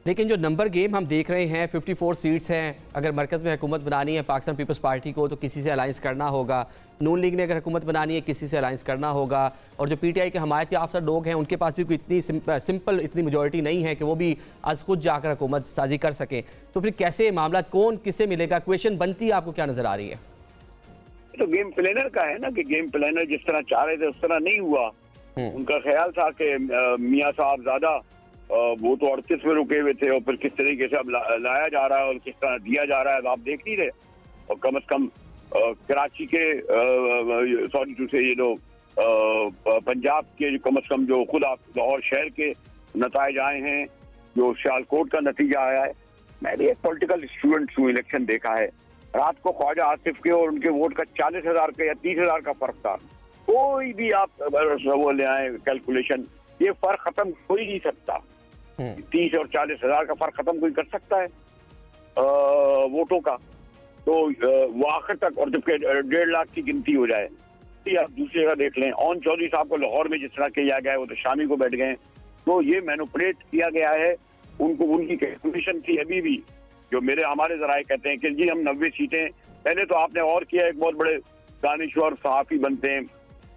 लेकिन जो नंबर गेम हम देख रहे हैं 54 सीट्स हैं, अगर मरकज़ में हुकूमत बनानी है पाकिस्तान पीपल्स पार्टी को तो किसी से अलाइंस करना होगा, नून लीग ने अगर हुकूमत बनानी है किसी से अलाइंस करना होगा, और जो पीटीआई के हमायती याफ्ता लोग हैं उनके पास भी कोई इतनी सिंपल इतनी मेजॉरिटी नहीं है कि वो भी आज खुद जाकर हुकूमत साजी कर सकें। तो फिर कैसे मामला कौन किससे मिलेगा, क्वेश्चन बनती है, आपको क्या नज़र आ रही है? तो गेम प्लानर का है ना कि गेम प्लानर जिस तरह चाह रहे थे उस तरह नहीं हुआ, उनका ख्याल था कि मियां साहब ज्यादा वो तो 38 में रुके हुए थे, और फिर किस तरीके से अब लाया जा रहा है और किस तरह दिया जा रहा है आप देख नहीं रहे। और कम से कम कराची के सॉरी टू से ये जो पंजाब के कम से कम जो खुद लाहौर शहर के नताइज आए हैं, जो सियालकोट का नतीजा आया है। मैंने एक पॉलिटिकल स्टूडेंट हूँ, इलेक्शन देखा है, रात को ख्वाजा आसिफ के और उनके वोट का 40,000 का या 30,000 का फर्क था। कोई भी आप वो ले आए कैलकुलेशन, ये फर्क खत्म हो ही नहीं सकता। 30 और 40,000 का फर्क खत्म कोई कर सकता है वोटों का? तो वो आखिर तक, और जबकि 1.5 लाख की गिनती हो जाए। आप दूसरे का देख लें, ओन चौधरी साहब को लाहौर में जिस तरह किया गया है, वो तो शामी को बैठ गए। तो ये मैनिपुलेट किया गया है उनको, उनकी कैलकुलेशन थी। अभी भी जो हमारे जराए कहते हैं कि जी हम 90 सीटें, पहले तो आपने और किया, एक बहुत बड़े दानिश्वर सहाफी बनते हैं,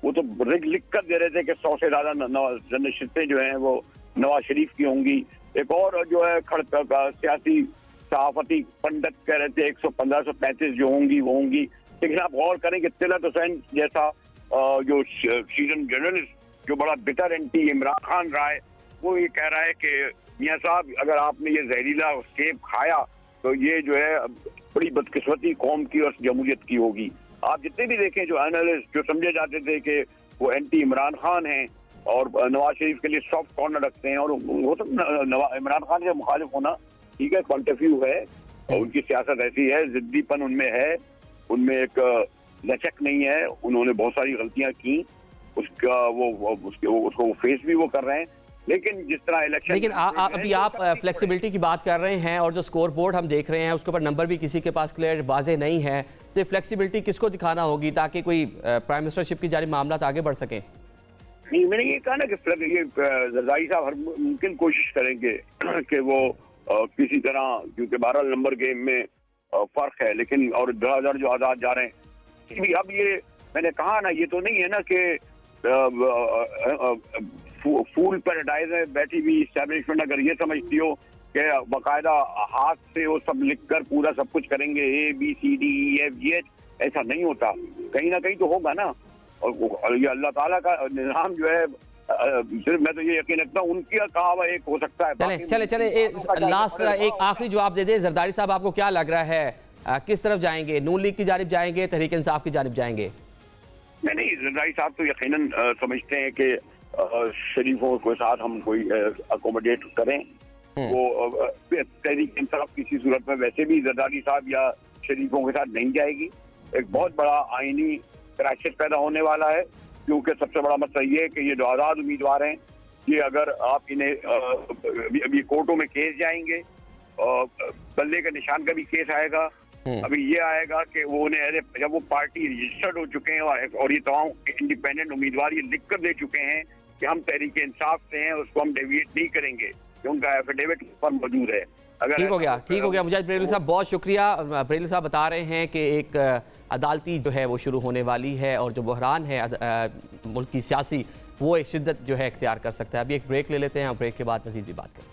वो तो लिख कर दे रहे थे कि 100 से ज्यादा नशिस्तें जो हैं वो नवाज शरीफ की होंगी। एक और जो है सियासी सहाफती पंडित कह रहे थे 115-135 जो होंगी वो होंगी। लेकिन आप गौर करें कि तिलत हुसैन जैसा जो सीजन जर्नलिस्ट जो बड़ा बिटर एंटी इमरान खान रहा है, वो ये कह रहा है कि मियां साहब अगर आपने ये जहरीला सेब खाया तो ये जो है बड़ी बदकिस्मती कौम की और जमहूरियत की होगी। आप जितने भी देखें जो एनालिस्ट जो समझे जाते थे कि वो एंटी इमरान खान हैं और नवाज शरीफ के लिए सॉफ्ट कॉर्नर रखते हैं, और वो तो इमरान खान के मुखालिफ होना ठीक है, पॉइंट ऑफ व्यू है, और उनकी सियासत ऐसी है, जिद्दीपन उनमें है, उनमें एक लचक नहीं है, उन्होंने बहुत सारी गलतियां की, उसका उसको फेस भी वो कर रहे हैं। लेकिन जिस तरह इलेक्शन, लेकिन अभी आप फ्लेक्सिबिलिटी की बात कर रहे हैं, और जो स्कोर बोर्ड हम देख रहे हैं उसके ऊपर नंबर भी किसी के पास क्लियर वाजे नहीं है, तो ये फ्लेक्सिबिलिटी किसको दिखाना होगी ताकि कोई प्राइम मिनिस्टरशिप की जानिब मामला आगे बढ़ सकें? नहीं, मैंने ये कहा ना कि ये जरदारी साहब हर मुमकिन कोशिश करेंगे कि वो किसी तरह, क्योंकि 12 नंबर गेम में फर्क है, लेकिन और 10,000 जो आजाद जा रहे हैं। अब ये मैंने कहा ना, ये तो नहीं है ना कि फूल पैराडाइज में बैठी हुई इस्टेब्लिशमेंट अगर ये समझती हो कि बाकायदा हाथ से वो सब लिखकर पूरा सब कुछ करेंगे, ABCDEFGH, ऐसा नहीं होता। कहीं ना कहीं तो होगा ना, और ये अल्लाह ताला का निज़ाम जो है, सिर्फ मैं तो ये यकीन रखता हूँ उनकी कहा हुआ एक हो सकता है। चले लास्ट एक आखिरी जवाब दे दे जरदारी साहब, आपको क्या लग रहा है किस तरफ जाएंगे? नून लीग की जानिब जाएंगे, तहरीक इंसाफ की जानिब जाएंगे? नहीं, जरदारी साहब तो यकीनन समझते हैं कि शरीफों के साथ हम कोई अकोमोडेट करें। वो तहरीक इंसाफ किसी सूरत में वैसे भी जरदारी साहब या शरीफों के साथ नहीं जाएगी। एक बहुत बड़ा आईनी क्राइसिस पैदा होने वाला है, क्योंकि सबसे बड़ा मसला ये है कि ये जो आज़ाद उम्मीदवार हैं, ये अगर आप इन्हें अभी कोर्टों में केस जाएंगे, बल्ले का निशान का भी केस आएगा। अभी ये आएगा कि वो उन्हें जब वो पार्टी रजिस्टर्ड हो चुके हैं और ये तमाम इंडिपेंडेंट उम्मीदवार ये लिख कर दे चुके हैं कि हम तहरीक इंसाफ से हैं, उसको हम डेविएट नहीं करेंगे, उनका एफिडेविट पर मौजूद है। ठीक हो गया मुजाहिद बरेलवी साहब, बहुत शुक्रिया। बरेलवी साहब बता रहे हैं कि एक अदालती जो है वो शुरू होने वाली है, और जो बहरान है मुल्क की सियासी, वो एक शिद्दत जो है इख्तियार कर सकता है। अभी एक ब्रेक ले लेते हैं, और ब्रेक के बाद मज़ीद भी बात करते हैं।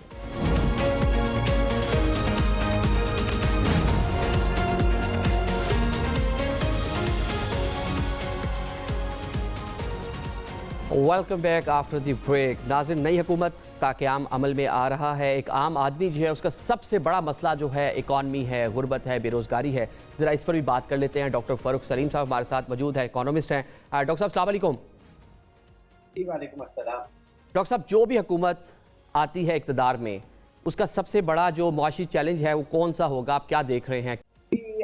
Welcome back after the break. नाज़रीन, नई हुकूमत का क़याम अमल में आ रहा है। एक आम आदमी जो है उसका सबसे बड़ा मसला जो है इकॉनमी है, गुर्बत है, बेरोज़गारी है। ज़रा इस पर भी बात कर लेते हैं। डॉक्टर फ़ारूक सलीम साहब हमारे साथ मौजूद है, इकोनॉमिस्ट हैं। डॉक्टर साहब अस्सलाम वालेकुम। वालेकुम अस्सलाम। डॉक्टर साहब, जो भी हुकूमत आती है इक़्तिदार में, उसका सबसे बड़ा जो मुआशी चैलेंज है वो कौन सा होगा, आप क्या देख रहे हैं?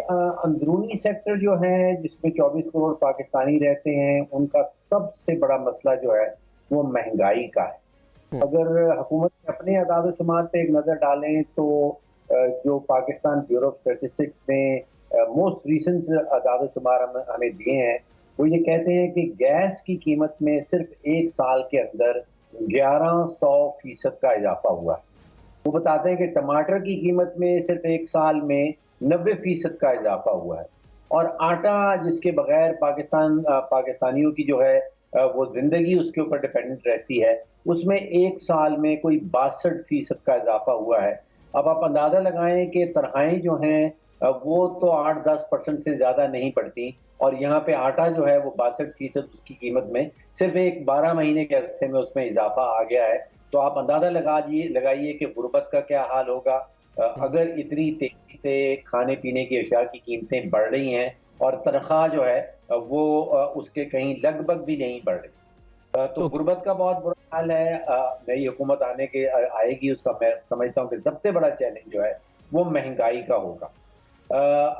अंदरूनी सेक्टर जो है जिसमें 24 करोड़ पाकिस्तानी रहते हैं, उनका सबसे बड़ा मसला जो है वो महंगाई का है। अगर हुकूमत अपने आदाद शुमार पे एक नजर डालें तो जो पाकिस्तान ब्यूरो ऑफ स्टैटिस्टिक्स ने मोस्ट रीसेंट आदाद शुमार हमें दिए हैं, वो ये कहते हैं कि गैस की कीमत में सिर्फ एक साल के अंदर 1100% का इजाफा हुआ है। वो बताते हैं कि टमाटर की कीमत में सिर्फ एक साल में 90% का इजाफा हुआ है, और आटा जिसके बगैर पाकिस्तानियों की जो है वो जिंदगी उसके ऊपर डिपेंडेंट रहती है, उसमें एक साल में कोई 62% का इजाफा हुआ है। अब आप अंदाजा लगाएं कि तनख्वाहें जो हैं वो तो 8-10% से ज्यादा नहीं पड़ती, और यहाँ पे आटा जो है वो 62% उसकी कीमत में सिर्फ एक 12 महीने के अरसे में उसमें इजाफा आ गया है। तो आप अंदाजा लगाइए कि गुर्बत का क्या हाल होगा अगर इतनी तेजी से खाने पीने की अशिया की कीमतें बढ़ रही हैं और तनख्वाह जो है वो उसके कहीं लगभग भी नहीं बढ़ रही। तो गुर्बत का बहुत बुरा हाल है। नई हुकूमत आएगी, उसका मैं समझता हूँ कि सबसे बड़ा चैलेंज जो है वो महंगाई का होगा।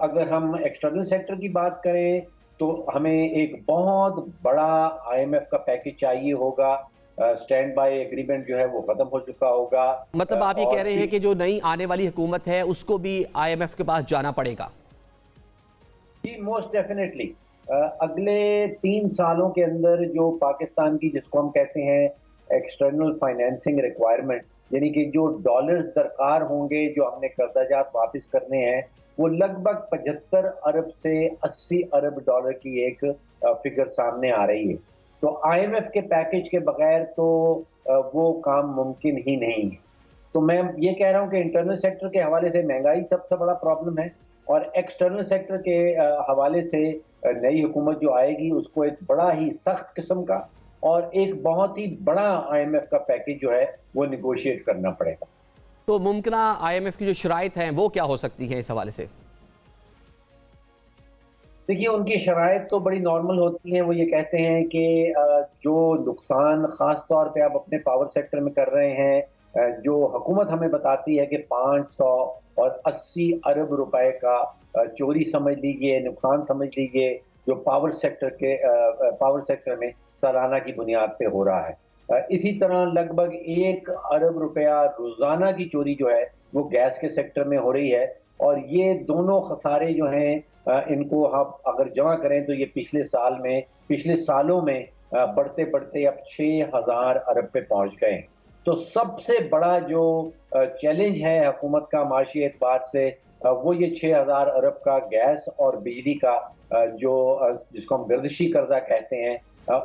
अगर हम एक्सटर्नल सेक्टर की बात करें तो हमें एक बहुत बड़ा IMF का पैकेज चाहिए होगा। स्टैंड बाय एग्रीमेंट जो है वो खत्म हो चुका होगा। मतलब आप ये कह रहे हैं कि जो नई आने वाली हुकूमत है उसको भी IMF के पास जाना पड़ेगा? जी, मोस्ट डेफिनेटली। अगले 3 सालों के अंदर जो पाकिस्तान की, जिसको हम कहते हैं एक्सटर्नल फाइनेंसिंग रिक्वायरमेंट, यानी कि जो डॉलर्स दरकार होंगे जो हमने कर्जाजात वापस करने हैं, वो लगभग 75 अरब से 80 अरब डॉलर की एक फिगर सामने आ रही है। तो IMF के पैकेज के बगैर तो वो काम मुमकिन ही नहीं है। तो मैं ये कह रहा हूँ कि इंटरनल सेक्टर के हवाले से महंगाई सबसे बड़ा प्रॉब्लम है और एक्सटर्नल सेक्टर के हवाले से नई हुकूमत जो आएगी उसको एक बड़ा ही सख्त किस्म का और एक बहुत ही बड़ा IMF का पैकेज जो है वो निगोशिएट करना पड़ेगा। तो मुमकिना IMF की जो शराइत हैं वो क्या हो सकती हैं इस हवाले से? देखिए, उनकी शराइत तो बड़ी नॉर्मल होती हैं। वो ये कहते हैं कि जो नुकसान ख़ास तौर पे आप अपने पावर सेक्टर में कर रहे हैं, जो हुकूमत हमें बताती है कि 580 अरब रुपए का चोरी समझ लीजिए, नुकसान समझ लीजिए, जो पावर सेक्टर में सालाना की बुनियाद पे हो रहा है। इसी तरह लगभग 1 अरब रुपया रोज़ाना की चोरी जो है वो गैस के सेक्टर में हो रही है और ये दोनों खसारे जो हैं इनको हम अगर जमा करें तो ये पिछले सालों में बढ़ते बढ़ते अब 6000 अरब पे पहुंच गए हैं। तो सबसे बड़ा जो चैलेंज है हुकूमत का माशी एतबार से वो ये 6000 अरब का गैस और बिजली का जो जिसको हम गर्दिशी कर्जा कहते हैं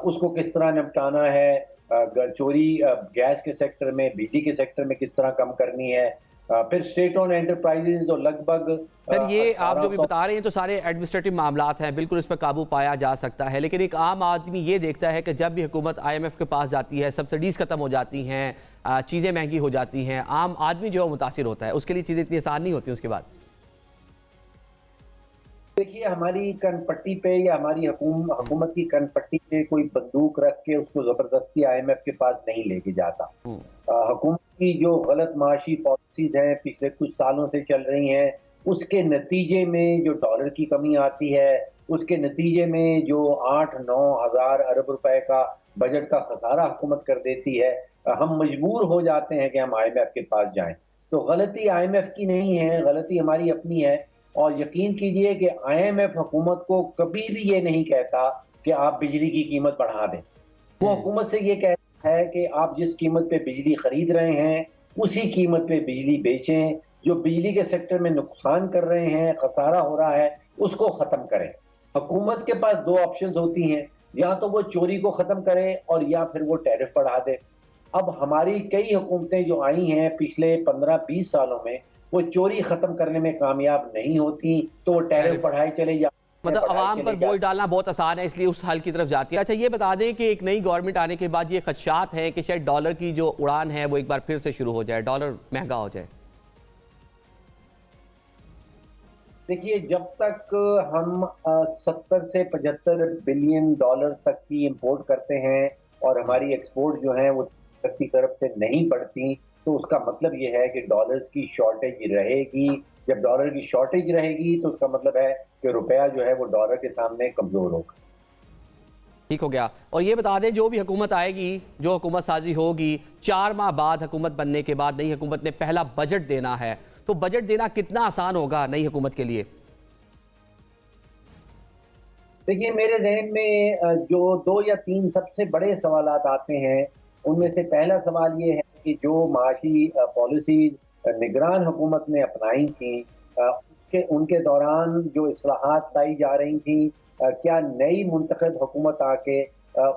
उसको किस तरह निपटाना है, चोरी गैस के सेक्टर में, बिजली के सेक्टर में किस तरह कम करनी है। फिर स्टेट ओन एंटरप्राइजेज तो लगभग सर ये आप जो भी बता रहे हैं तो सारे एडमिनिस्ट्रेटिव मामलात हैं, बिल्कुल इस पर काबू पाया जा सकता है, लेकिन एक आम आदमी ये देखता है कि जब भी हुकूमत IMF के पास जाती है, सब्सिडीज़ खत्म हो जाती हैं, चीज़ें महंगी हो जाती हैं, आम आदमी जो है मुतासिर होता है, उसके लिए चीज़ें इतनी आसान नहीं होती उसके बाद। देखिए, हमारी कनपट्टी पे या हमारी हुकूमत की कनपट्टी पे कोई बंदूक रख के उसको जबरदस्ती IMF के पास नहीं लेके जाता। हुकूमत की जो गलत माशी पॉलिसीज हैं पिछले कुछ सालों से चल रही हैं, उसके नतीजे में जो डॉलर की कमी आती है, उसके नतीजे में जो 8-9 हज़ार अरब रुपए का बजट का खसारा हुकूमत कर देती है, हम मजबूर हो जाते हैं कि हम IMF के पास जाएं। तो गलती IMF की नहीं है, गलती हमारी अपनी है। और यकीन कीजिए कि IMF हुकूमत को कभी भी ये नहीं कहता कि आप बिजली की कीमत बढ़ा दें। वो हुकूमत से ये कहता है कि आप जिस कीमत पे बिजली खरीद रहे हैं उसी कीमत पे बिजली बेचें, जो बिजली के सेक्टर में नुकसान कर रहे हैं, खसारा हो रहा है, उसको खत्म करें। हुकूमत के पास 2 ऑप्शंस होती हैं, या तो वो चोरी को खत्म करे और या फिर वो टैरिफ बढ़ा दे। अब हमारी कई हुकूमतें जो आई हैं पिछले 15-20 सालों में, वो चोरी खत्म करने में कामयाब नहीं होती, तो वो टैरिफ बढ़ाए चले जाते। मतलब आवाम पर बोझ डालना बहुत आसान है, इसलिए उस हल की तरफ जाती है। अच्छा ये बता दें कि एक नई गवर्नमेंट आने के बाद ये खदशात हैं कि शायद डॉलर की जो उड़ान है वो एक बार फिर से शुरू हो जाए, डॉलर महंगा हो जाए। देखिए, जब तक हम 70 से 75 बिलियन डॉलर तक की इंपोर्ट करते हैं और हमारी एक्सपोर्ट जो है वो 30 अरब से नहीं बढ़ती, तो उसका मतलब ये है कि डॉलर्स की शॉर्टेज रहेगी। जब डॉलर की शॉर्टेज रहेगी तो उसका मतलब है कि रुपया जो है वो डॉलर के सामने कमजोर होगा। ठीक हो गया। और ये बता दें जो भी हुकूमत आएगी, जो हुकूमत साजी होगी, 4 माह बाद हुकूमत बनने के बाद नई हुकूमत ने पहला बजट देना है, तो बजट देना कितना आसान होगा नई हुकूमत के लिए? देखिए, मेरे जहन में जो 2 या 3 सबसे बड़े सवालात आते हैं, उनमें से पहला सवाल ये है कि जो माशी पॉलिसीज निगरान हुकूमत ने अपनाई थी, उनके दौरान जो इस्लाहात लाई जा रही थी, क्या नई मुंतखब हुकूमत आके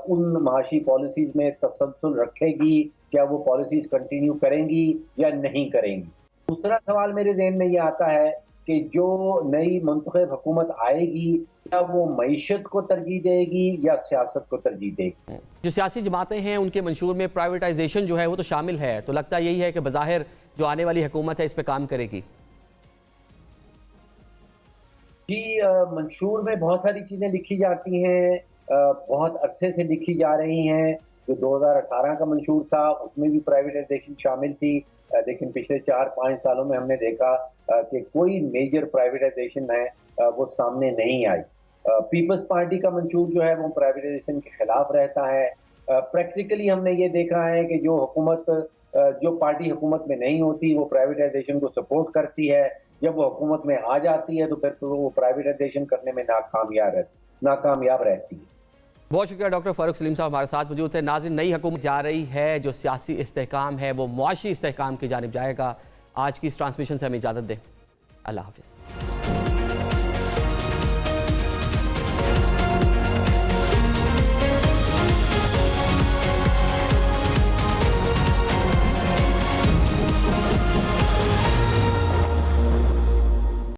उन माशी पॉलिसीज में तसलसल रखेगी? क्या वो पॉलिसीज कंटिन्यू करेंगी या नहीं करेंगी? दूसरा सवाल मेरे जहन में ये आता है कि जो नई मुंतखब हुकूमत आएगी क्या वो मईशत को तरजीह देगी या सियासत को तरजीह देगी। जो सियासी जमातें हैं उनके मंशूर में प्राइवेटाइजेशन जो है वो तो शामिल है, तो लगता यही है कि बज़ाहिर जो आने वाली हुकूमत है इस पर काम करेगी। जी, मंशूर में बहुत सारी चीजें लिखी जाती हैं, बहुत अरसे से लिखी जा रही हैं। जो 2018 का मंशूर था उसमें भी प्राइवेटाइजेशन शामिल थी, लेकिन पिछले 4-5 सालों में हमने देखा कि कोई मेजर प्राइवेटाइजेशन है वो सामने नहीं आई। पीपल्स पार्टी का मंशूर जो है वो प्राइवेटाइजेशन के खिलाफ रहता है। प्रैक्टिकली हमने ये देखा है कि जो पार्टी हुकूमत में नहीं होती वो प्राइवेटाइजेशन को सपोर्ट करती है, जब वो हुकूमत में आ जाती है तो फिर तो वो प्राइवेटाइजेशन करने में नाकामयाब रहती है। बहुत शुक्रिया डॉक्टर फारूक सलीम साहब हमारे साथ मौजूद थे। नाज़रीन, नई हुकूमत जा रही है, जो सियासी इस्तेहकाम है वो मुआशी इस्तेहकाम की जानिब जाएगा। आज की इस ट्रांसमिशन से हमें इजाज़त दें। अल्लाह हाफिज़।